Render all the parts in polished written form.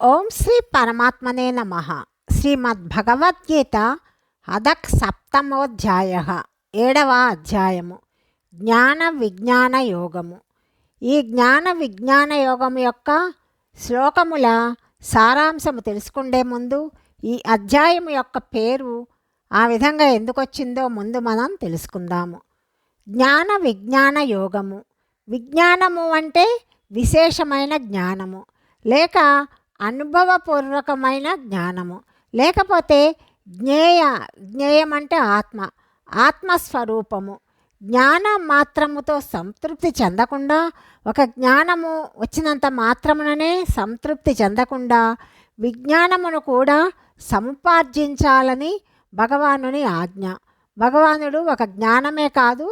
ఓం శ్రీ పరమాత్మనే నమః. శ్రీమద్భగవద్గీత అదక్ సప్తమోధ్యాయ 7వ అధ్యాయము జ్ఞాన విజ్ఞాన యోగము. ఈ జ్ఞాన విజ్ఞాన యోగము యొక్క శ్లోకముల సారాంశము తెలుసుకుండే ముందు ఈ అధ్యాయము యొక్క పేరు ఆ విధంగా ఎందుకు వచ్చిందో ముందు మనం తెలుసుకుందాము. జ్ఞాన విజ్ఞాన యోగము. విజ్ఞానము అంటే విశేషమైన జ్ఞానము, లేక అనుభవపూర్వకమైన జ్ఞానము, లేకపోతే జ్ఞేయం అంటే ఆత్మస్వరూపము. జ్ఞానం మాత్రముతో సంతృప్తి చెందకుండా, ఒక జ్ఞానము వచ్చినంత మాత్రముననే సంతృప్తి చెందకుండా విజ్ఞానమును కూడా సముపార్జించాలని భగవానుని ఆజ్ఞ. భగవానుడు ఒక జ్ఞానమే కాదు,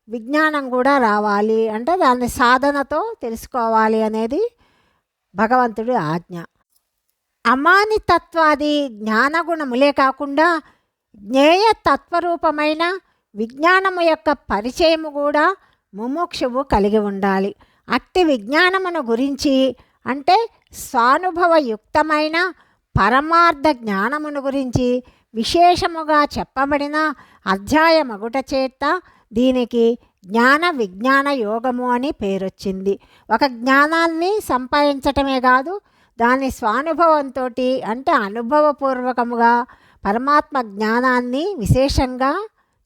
విజ్ఞానం కూడా రావాలి అంటే దాన్ని సాధనతో తెలుసుకోవాలి అనేది భగవంతుడి ఆజ్ఞ. అమానితత్వాది జ్ఞానగుణములే కాకుండా జ్ఞేయ తత్వరూపమైన విజ్ఞానము యొక్క పరిచయము కూడా ముముక్షువు కలిగి ఉండాలి. అట్టి విజ్ఞానమును గురించి అంటే స్వానుభవయుక్తమైన పరమార్థ జ్ఞానమును గురించి విశేషముగా చెప్పబడిన అధ్యాయమగుట చేత దీనికి జ్ఞాన విజ్ఞాన యోగము అని పేరొచ్చింది. ఒక జ్ఞానాన్ని సంపాదించటమే కాదు, దాని స్వానుభవంతో అంటే అనుభవపూర్వకముగా పరమాత్మ జ్ఞానాన్ని విశేషంగా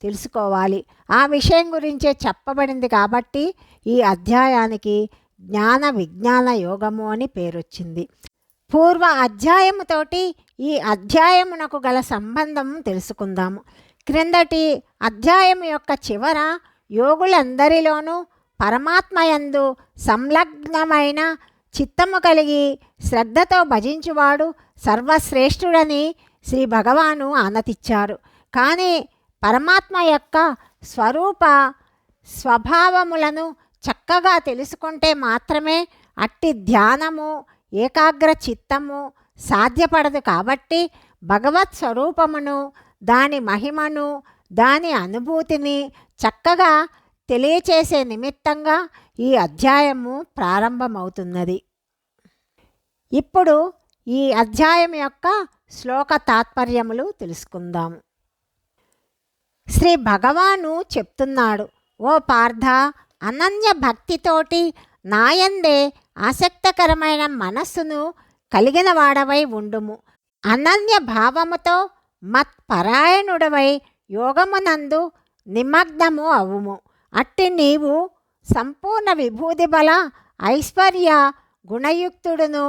తెలుసుకోవాలి. ఆ విషయం గురించే చెప్పబడింది కాబట్టి ఈ అధ్యాయానికి జ్ఞాన విజ్ఞాన యోగము అని పేరొచ్చింది. పూర్వ అధ్యాయముతోటి ఈ అధ్యాయమునకు గల సంబంధం తెలుసుకుందాము. క్రిందటి అధ్యాయం యొక్క చివర యోగులందరిలోనూ పరమాత్మయందు సంలగ్నమైన చిత్తము కలిగి శ్రద్ధతో భజించువాడు సర్వశ్రేష్ఠుడని శ్రీ భగవాను ఆనతిచ్చారు. కానీ పరమాత్మ యొక్క స్వభావములను చక్కగా తెలుసుకుంటే మాత్రమే అట్టి ధ్యానము, ఏకాగ్ర చిత్తము సాధ్యపడదు. కాబట్టి భగవత్ స్వరూపమును, దాని మహిమను, దాని అనుభూతిని చక్కగా తెలియచేసే నిమిత్తంగా ఈ అధ్యాయము ప్రారంభమవుతున్నది. ఇప్పుడు ఈ అధ్యాయం యొక్క శ్లోక తాత్పర్యములు తెలుసుకుందాము. శ్రీ భగవాను చెప్తున్నాడు, ఓ పార్థ, అనన్య భక్తితోటి నాయందే ఆసక్తికరమైన మనస్సును కలిగిన వాడవై ఉండుము. అనన్య భావముతో మత్పరాయణుడవై యోగమునందు నిమగ్నము అవుము. అట్టి నీవు సంపూర్ణ విభూతి బల ఐశ్వర్య గుణయుక్తుడును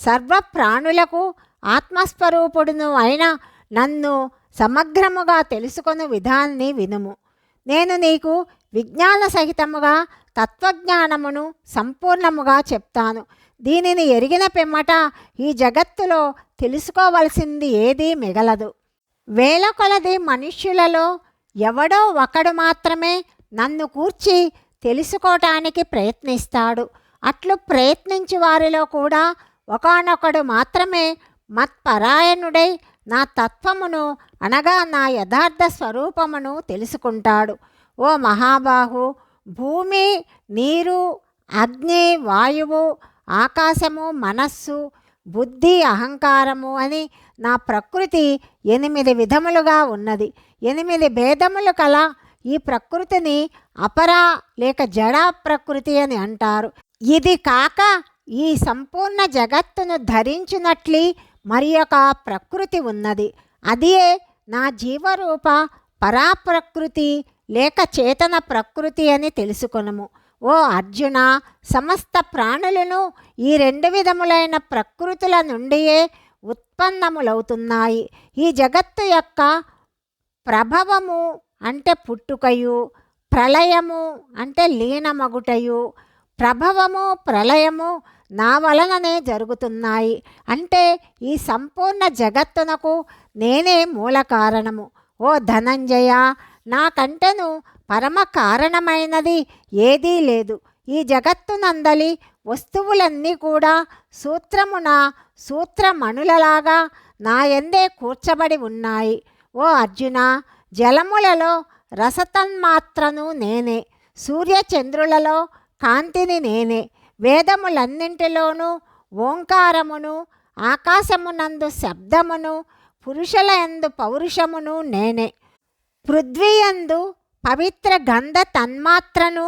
సర్వప్రాణులకు ఆత్మస్వరూపుడును అయిన నన్ను సమగ్రముగా తెలుసుకొను విధాన్ని వినుము. నేను నీకు విజ్ఞాన సహితముగా తత్వజ్ఞానమును సంపూర్ణముగా చెప్తాను. దీనిని ఎరిగిన పిమ్మట ఈ జగత్తులో తెలుసుకోవలసింది ఏదీ మిగలదు. వేల కొలది మనుష్యులలో ఎవడో ఒకడు మాత్రమే నన్ను కూర్చి తెలుసుకోవటానికి ప్రయత్నిస్తాడు. అట్లు ప్రయత్నించు వారిలో కూడా ఒకానొకడు మాత్రమే మత్పరాయణుడై నా తత్వమును అనగా నా యథార్థ స్వరూపమును తెలుసుకుంటాడు. ఓ మహాబాహు, భూమి, నీరు, అగ్ని, వాయువు, ఆకాశము, మనస్సు, బుద్ధి, అహంకారము అని నా ప్రకృతి 8 విధములుగా ఉన్నది. 8 భేదములు కల ఈ ప్రకృతిని అపరా లేక జడా ప్రకృతి అని అంటారు. ఇది కాక ఈ సంపూర్ణ జగత్తును ధరించినట్లి మరి ఒక ప్రకృతి ఉన్నది. అదే నా జీవరూప పరాప్రకృతి లేక చేతన ప్రకృతి అని తెలుసుకొనుము. ఓ అర్జున, సమస్త ప్రాణులను ఈ 2 విధములైన ప్రకృతుల నుండియే ఉత్పన్నములవుతున్నాయి. ఈ జగత్తు యొక్క ప్రభవము అంటే పుట్టుకయు, ప్రళయము అంటే లీనమగుటయు, ప్రభవము ప్రళయము నా వలననే జరుగుతున్నాయి. అంటే ఈ సంపూర్ణ జగత్తునకు నేనే మూల కారణము. ఓ ధనంజయ, నాకంటెను పరమ కారణమైనది ఏదీ లేదు. ఈ జగత్తునందలి వస్తువులన్నీ కూడా సూత్రమున సూత్రమణులలాగా నాయందే కూర్చబడి ఉన్నాయి. ఓ అర్జున, జలములలో రసతన్మాత్రను నేనే, సూర్యచంద్రులలో కాంతిని నేనే, వేదములన్నింటిలోనూ ఓంకారమును ఆకాశమునందు శబ్దమును, పురుషుల యందు పౌరుషమును నేనే. పృథ్వీయందు పవిత్ర గంధ తన్మాత్రను,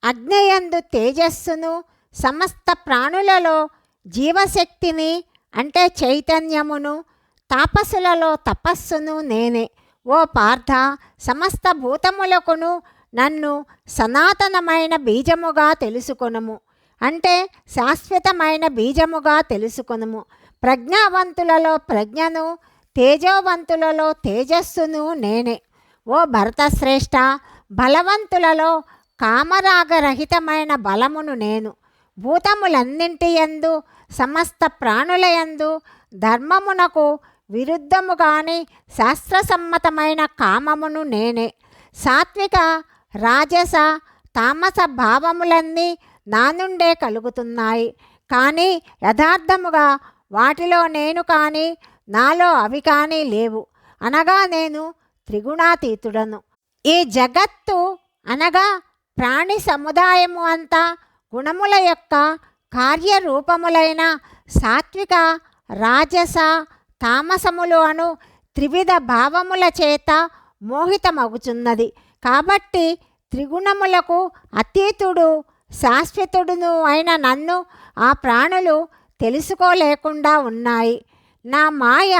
అగ్నియందు తేజస్సును, సమస్త ప్రాణులలో జీవశక్తిని అంటే చైతన్యమును, తాపసులలో తపస్సును నేనే. ఓ పార్థ, సమస్త భూతములకును నన్ను సనాతనమైన బీజముగా తెలుసుకొనుము, అంటే శాశ్వతమైన బీజముగా తెలుసుకొనుము. ప్రజ్ఞావంతులలో ప్రజ్ఞను, తేజోవంతులలో తేజస్సును నేనే. ఓ భరతశ్రేష్ఠ, బలవంతులలో కామరాగరహితమైన బలమును నేను. భూతములన్నింటి యందు, సమస్త ప్రాణులయందు ధర్మమునకు విరుద్ధము కాని శాస్త్రసమ్మతమైన కామమును నేనే. సాత్విక, రాజస, తామస భావములన్నీ నా నుండే కలుగుతున్నాయి, కానీ యథార్థముగా వాటిలో నేను కానీ నాలో అవి కానీ లేవు. అనగా నేను త్రిగుణాతీతుడను. ఈ జగత్తు అనగా ప్రాణి సముదాయము అంతా గుణముల యొక్క కార్యరూపములైన సాత్విక, రాజస, తామసములు అను త్రివిధ భావముల చేత మోహితమగుచున్నది. కాబట్టి త్రిగుణములకు అతీతుడు శాశ్వతుడును అయిన నన్ను ఆ ప్రాణులు తెలుసుకోలేకుండా ఉన్నాయి. నా మాయ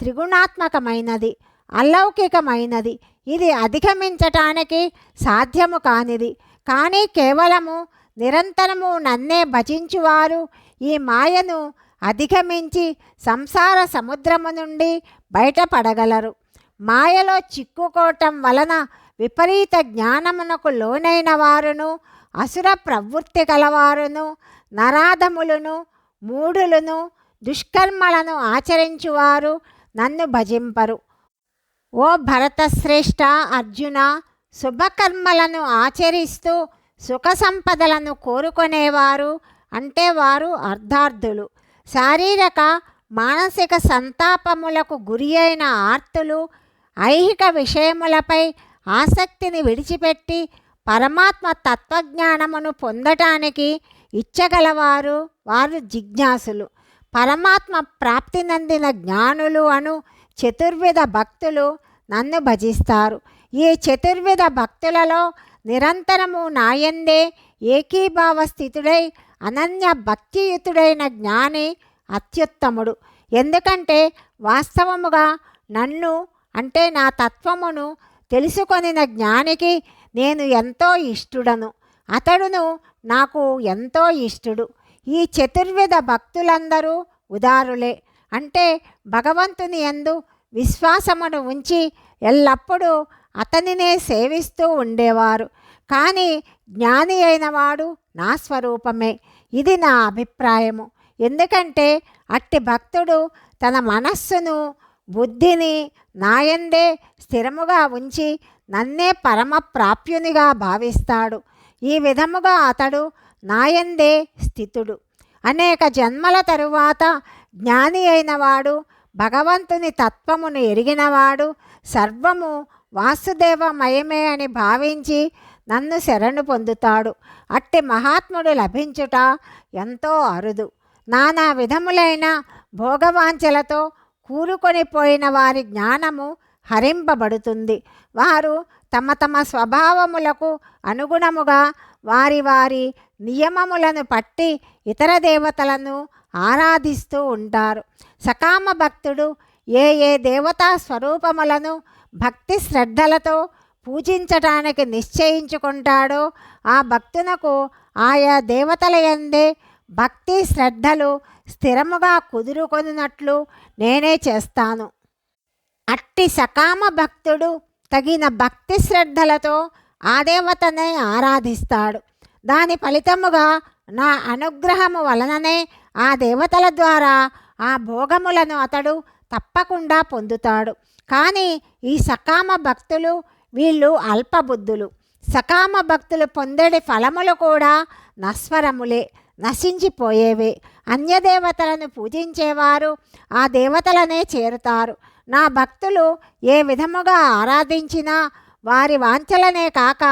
త్రిగుణాత్మకమైనది, అలౌకికమైనది. ఇది అధిగమించటానికి సాధ్యము కానిది. కానీ కేవలము నిరంతరము నన్నే భజించువారు ఈ మాయను అధిగమించి సంసార సముద్రము నుండి బయటపడగలరు. మాయలో చిక్కుకోవటం వలన విపరీత జ్ఞానమునకు లోనైన వారును, అసుర ప్రవృత్తి కలవారును, నరాధములను, మూఢులను, దుష్కర్మలను ఆచరించువారు నన్ను భజింపరు. ఓ భరతశ్రేష్ఠ అర్జున, శుభకర్మలను ఆచరిస్తూ సుఖ సంపదలను కోరుకునేవారు అంటే వారు అర్ధార్థులు. శారీరక, మానసిక సంతాపములకు గురి అయిన ఆర్తులు ఐహిక విషయములపై ఆసక్తిని విడిచిపెట్టి పరమాత్మ తత్వజ్ఞానమును పొందటానికి ఇచ్చగలవారు వారు జిజ్ఞాసులు. పరమాత్మ ప్రాప్తి నందిన జ్ఞానులు అను చతుర్విధ భక్తులు నన్ను భజిస్తారు. ఈ చతుర్విధ భక్తులలో నిరంతరము నాయందే ఏకీభావ స్థితుడై అనన్య భక్తియుతుడైన జ్ఞాని అత్యుత్తముడు. ఎందుకంటే వాస్తవముగా నన్ను అంటే నా తత్వమును తెలుసుకొనిన జ్ఞానికి నేను ఎంతో ఇష్టుడను, అతడును నాకు ఎంతో ఇష్టుడు. ఈ చతుర్విధ భక్తులందరూ ఉదారులే, అంటే భగవంతుని యందు విశ్వాసమును ఉంచి ఎల్లప్పుడూ అతనినే సేవిస్తూ ఉండేవారు. కానీ జ్ఞాని అయినవాడు నా స్వరూపమే. ఇది నా అభిప్రాయము. ఎందుకంటే అట్టి భక్తుడు తన మనస్సును, బుద్ధిని నాయందే స్థిరముగా ఉంచి నన్నే పరమ ప్రాప్యునిగా భావిస్తాడు. ఈ విధముగా అతడు నాయందే స్థితుడు. అనేక జన్మల తరువాత జ్ఞాని అయినవాడు, భగవంతుని తత్వమును ఎరిగినవాడు, సర్వము వాసుదేవమయమే అని భావించి నన్ను శరణు పొందుతాడు. అట్టి మహాత్ముడు లభించుట ఎంతో అరుదు. నానా విధములైన భోగవాంఛలతో కూరుకొని పోయిన వారి జ్ఞానము హరింపబడుతుంది. వారు తమ తమ స్వభావములకు అనుగుణముగా వారి వారి నియమములను పట్టి ఇతర దేవతలను ఆరాధిస్తూ ఉంటారు. సకామ భక్తుడు ఏ ఏ దేవతా స్వరూపములను భక్తి శ్రద్ధలతో పూజించటానికి నిశ్చయించుకుంటాడో ఆ భక్తునకు ఆయా దేవతల యందే భక్తి శ్రద్ధలు స్థిరముగా కుదురుకొనున్నట్లు నేనే చేస్తాను. అట్టి సకామ భక్తుడు తగిన భక్తి శ్రద్ధలతో ఆ దేవతనే ఆరాధిస్తాడు. దాని ఫలితముగా నా అనుగ్రహము వలననే ఆ దేవతల ద్వారా ఆ భోగములను అతడు తప్పకుండా పొందుతాడు. కానీ ఈ సకామ భక్తులు వీళ్ళు అల్పబుద్ధులు. సకామ భక్తులు పొందేడి ఫలములు కూడా నశ్వరములే, నశించిపోయేవే. అన్యదేవతలను పూజించేవారు ఆ దేవతలనే చేరుతారు. నా భక్తులు ఏ విధముగా ఆరాధించినా వారి వాంఛలనే కాక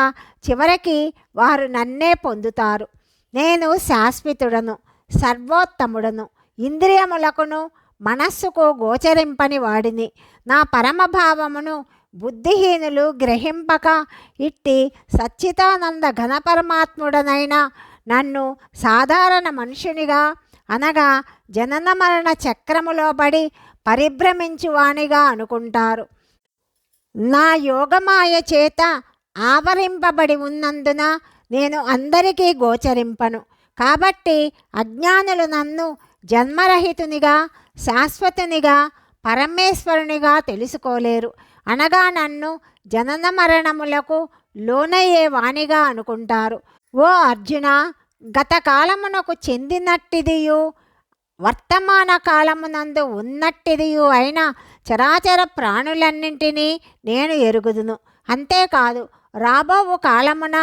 చివరికి వారు నన్నే పొందుతారు. నేను శాశ్వతుడను, సర్వోత్తముడను. ఇంద్రియములకును మనస్సుకు గోచరింపని వాడిని. నా పరమభావమును బుద్ధిహీనులు గ్రహింపక ఇట్టి సచ్చిదానంద ఘనపరమాత్ముడనైన నన్ను సాధారణ మనుషునిగా అనగా జనన మరణ చక్రములో పడి పరిభ్రమించువానిగా అనుకుంటారు. నా యోగమాయ చేత ఆవరింపబడి ఉన్నందున నేను అందరికీ గోచరింపను. కాబట్టి అజ్ఞానులు నన్ను జన్మరహితునిగా శాశ్వతునిగా పరమేశ్వరునిగా తెలుసుకోలేరు. అనగా నన్ను జనన మరణములకు లోనయ్యే వాణిగా అనుకుంటారు. ఓ అర్జున, గత కాలమునకు చెందినట్టిదియు వర్తమాన కాలమునందు ఉన్నట్టిదియు అయిన చరాచర ప్రాణులన్నింటినీ నేను ఎరుగుదును. అంతేకాదు రాబోవు కాలమున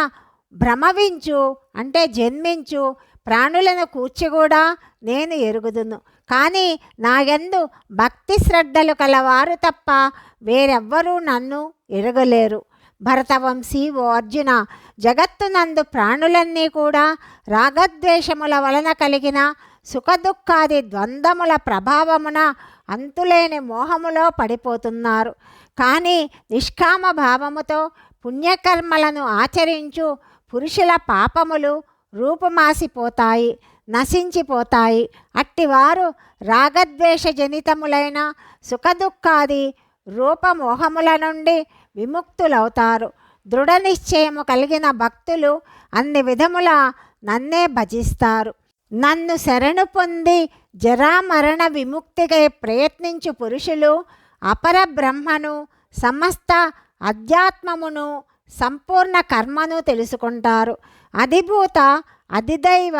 భ్రమవించు అంటే జన్మించు ప్రాణులను కూర్చి కూడా నేను ఎరుగుదును. కానీ నాయందు భక్తి శ్రద్ధలు కలవారు తప్ప వేరెవ్వరూ నన్ను ఎరగలేరు. భరతవంశీ, ఓ అర్జున, జగత్తునందు ప్రాణులన్నీ కూడా రాగద్వేషముల వలన కలిగిన సుఖదుఖాది ద్వంద్వముల ప్రభావమున అంతులేని మోహములో పడిపోతున్నారు. కానీ నిష్కామ భావముతో పుణ్యకర్మలను ఆచరించు పురుషుల పాపములు రూపుమాసిపోతాయి, నశించిపోతాయి. అట్టివారు రాగద్వేష జనితములైన సుఖదుఖాది రూపమోహముల నుండి విముక్తులవుతారు. దృఢ నిశ్చయము కలిగిన భక్తులు అన్ని విధముల నన్నే భజిస్తారు. నన్ను శరణు పొంది జరామరణ విముక్తికై ప్రయత్నించు పురుషులు అపర బ్రహ్మను, సమస్త అధ్యాత్మమును, సంపూర్ణ కర్మను తెలుసుకుంటారు. అధిభూత, అధిదైవ,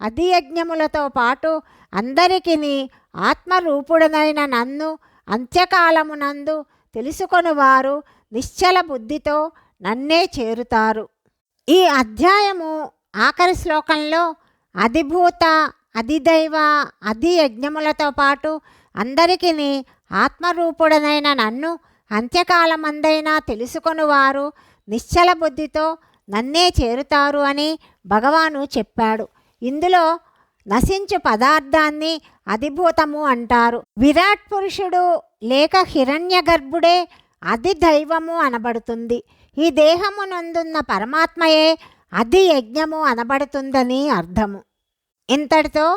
అధియజ్ఞములతో పాటు అందరికీ ఆత్మరూపుడనైన నన్ను అంత్యకాలమునందు తెలుసుకొనివారు నిశ్చల బుద్ధితో నన్నే చేరుతారు. ఈ అధ్యాయము ఆఖరి శ్లోకంలో అధిభూత, అధిదైవ, అధియజ్ఞములతో పాటు అందరికీ ఆత్మరూపుడనైన నన్ను అంత్యకాలమందైనా తెలుసుకొనివారు నిశ్చల బుద్ధితో నన్నే చేరుతారు అని భగవాను చెప్పాడు. ఇందులో నశించు పదార్థాన్ని అధిభూతము అంటారు. విరాట్ పురుషుడు లేక హిరణ్య గర్భుడే అధిదైవము అనబడుతుంది. ఈ దేహమునందున్న పరమాత్మయే అధియజ్ఞము అనబడుతుందని అర్థము. ఇంతటితో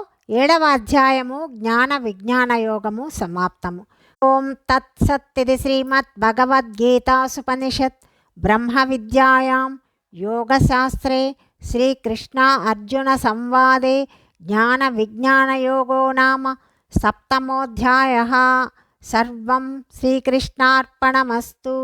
7వ అధ్యాయము జ్ఞాన విజ్ఞాన యోగము సమాప్తము. ఓం తత్సత్తిది శ్రీమద్ భగవద్గీతాసుపనిషత్ బ్రహ్మ విద్యాయాం యోగశాస్త్రే శ్రీకృష్ణ అర్జున సంవాదే జ్ఞాన విజ్ఞాన యోగో నామ సప్తమోధ్యాయః. సర్వం శ్రీకృష్ణార్పణమస్తు.